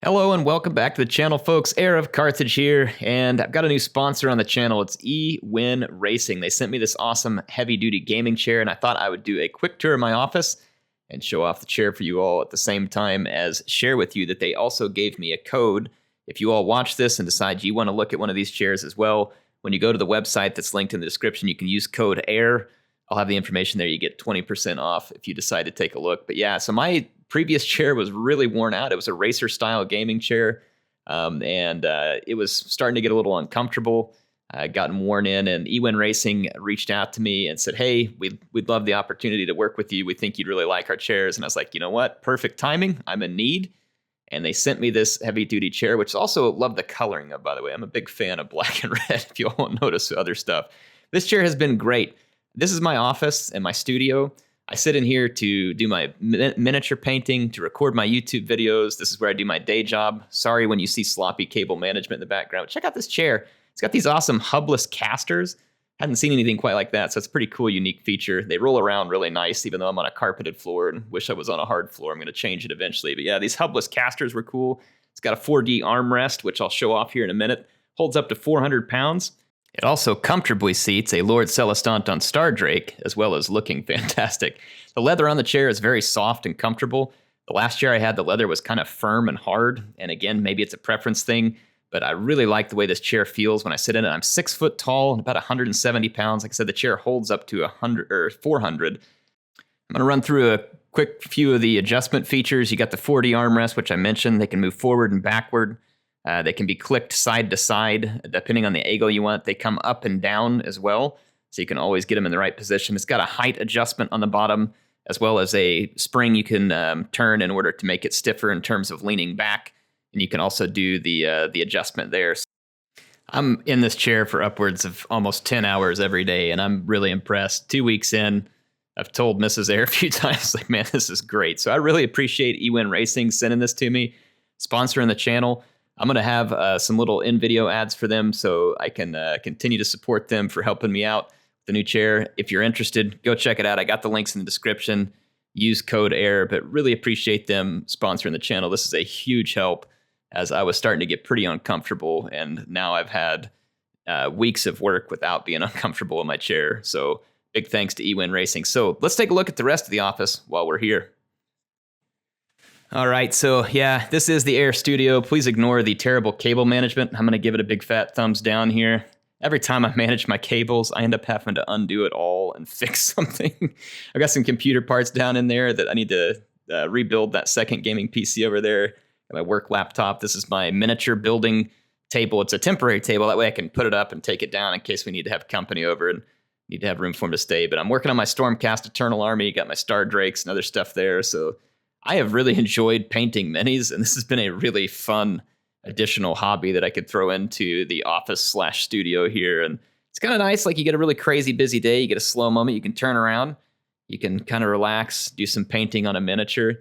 Hello and welcome back to the channel, folks. HeirofCarthage here, and I've got a new sponsor on the channel. It's EwinRacing. They sent me this awesome heavy-duty gaming chair, and I thought I would do a quick tour of my office and show off the chair for you all at the same time as share with you that they also gave me a code. If you all watch this and decide you want to look at one of these chairs as well, when you go to the website that's linked in the description, you can use code AIR. I'll have the information there. You get 20% off if you decide to take a look. But yeah, so my previous chair was really worn out. It was a racer style gaming chair, and it was starting to get a little uncomfortable. Gotten worn in, and EwinRacing reached out to me and said, "Hey, we'd love the opportunity to work with you. We think you'd really like our chairs." And I was like, "You know what? Perfect timing. I'm in need." And they sent me this heavy duty chair, which also love the coloring of, by the way. I'm a big fan of black and red. If you all won't notice other stuff, this chair has been great. This is my office and my studio. I sit in here to do my miniature painting, to record my YouTube videos. This is where I do my day job. Sorry when you see sloppy cable management in the background. Check out this chair. It's got these awesome hubless casters. Hadn't seen anything quite like that, so it's a pretty cool, unique feature. They roll around really nice, even though I'm on a carpeted floor and wish I was on a hard floor. I'm going to change it eventually. But yeah, these hubless casters were cool. It's got a 4D armrest, which I'll show off here in a minute. Holds up to 400 pounds. It also comfortably seats a Lord Celestant on Star Drake, as well as looking fantastic. The leather on the chair is very soft and comfortable. The last chair I had, the leather was kind of firm and hard, and again, maybe it's a preference thing, but I really like the way this chair feels when I sit in it. I'm 6 foot tall and about 170 pounds. Like I said, the chair holds up to 100 or 400. I'm going to run through a quick few of the adjustment features. You got the 4D armrest, which I mentioned. They can move forward and backward. They can be clicked side to side, depending on the angle you want. They come up and down as well, so you can always get them in the right position. It's got a height adjustment on the bottom, as well as a spring you can turn in order to make it stiffer in terms of leaning back. And you can also do the adjustment there. So I'm in this chair for upwards of almost 10 hours every day, and I'm really impressed. 2 weeks in, I've told Mrs. Air a few times, like, man, this is great. So I really appreciate EwinRacing sending this to me, sponsoring the channel. I'm going to have some little in-video ads for them so I can continue to support them for helping me out with the new chair. If you're interested, go check it out. I got the links in the description. Use code AIR, but really appreciate them sponsoring the channel. This is a huge help as I was starting to get pretty uncomfortable, and now I've had weeks of work without being uncomfortable in my chair. So big thanks to EwinRacing. So let's take a look at the rest of the office while we're here. All right, so yeah, this is the Air Studio. Please ignore the terrible cable management. I'm going to give it a big fat thumbs down here. Every time I manage my cables, I end up having to undo it all and fix something. I've got some computer parts down in there that I need to rebuild that second gaming PC over there. Got my work laptop. This is my miniature building table. It's a temporary table. That way I can put it up and take it down in case we need to have company over and need to have room for them to stay. But I'm working on my Stormcast Eternal Army. Got my Star Drakes and other stuff there. So I have really enjoyed painting minis, and this has been a really fun additional hobby that I could throw into the office/studio here. And it's kind of nice, like you get a really crazy busy day, you get a slow moment, you can turn around, you can kind of relax, do some painting on a miniature.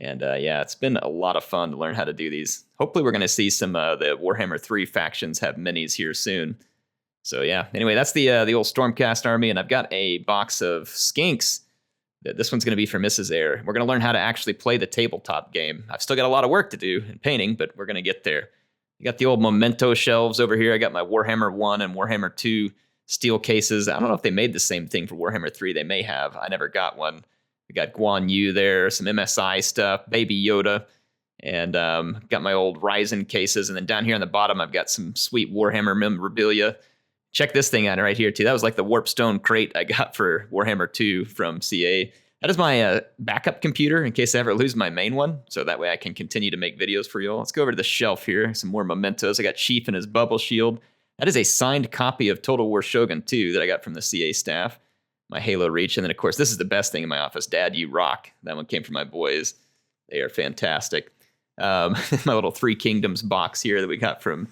And yeah, it's been a lot of fun to learn how to do these. Hopefully we're going to see some the Warhammer 3 factions have minis here soon. So yeah, anyway, that's the old Stormcast army, and I've got a box of skinks. This one's going to be for Mrs. Air. We're going to learn how to actually play the tabletop game. I've still got a lot of work to do in painting, but we're going to get there. I got the old memento shelves over here. I got my Warhammer 1 and Warhammer 2 steel cases. I don't know if they made the same thing for Warhammer 3. They may have. I never got one. We got Guan Yu there, some MSI stuff, Baby Yoda, and got my old Ryzen cases. And then down here on the bottom, I've got some sweet Warhammer memorabilia. Check this thing out right here, too. That was like the Warpstone crate I got for Warhammer 2 from CA. That is my backup computer in case I ever lose my main one, so that way I can continue to make videos for you all. Let's go over to the shelf here. Some more mementos. I got Chief and his bubble shield. That is a signed copy of Total War Shogun 2 that I got from the CA staff. My Halo Reach. And then, of course, this is the best thing in my office. Dad, you rock. That one came from my boys. They are fantastic. My little Three Kingdoms box here that we got from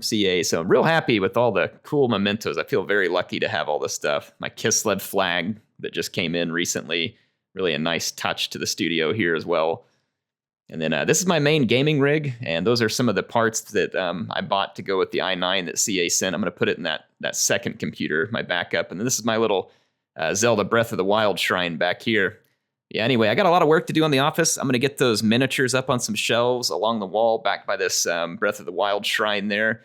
CA. So I'm real happy with all the cool mementos. I feel very lucky to have all this stuff. My Kislev flag that just came in recently. Really a nice touch to the studio here as well. And then this is my main gaming rig, and those are some of the parts that I bought to go with the i9 that CA sent. I'm going to put it in that second computer, my backup. And then this is my little Zelda Breath of the Wild shrine back here. Yeah, anyway, I got a lot of work to do on the office. I'm going to get those miniatures up on some shelves along the wall back by this Breath of the Wild shrine there,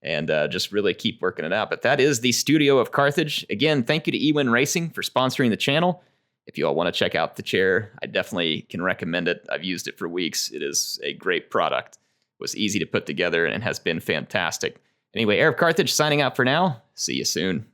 and just really keep working it out. But that is the studio of Carthage. Again, thank you to EwinRacing for sponsoring the channel. If you all want to check out the chair, I definitely can recommend it. I've used it for weeks. It is a great product. It was easy to put together and has been fantastic. Anyway, HeirofCarthage signing out for now. See you soon.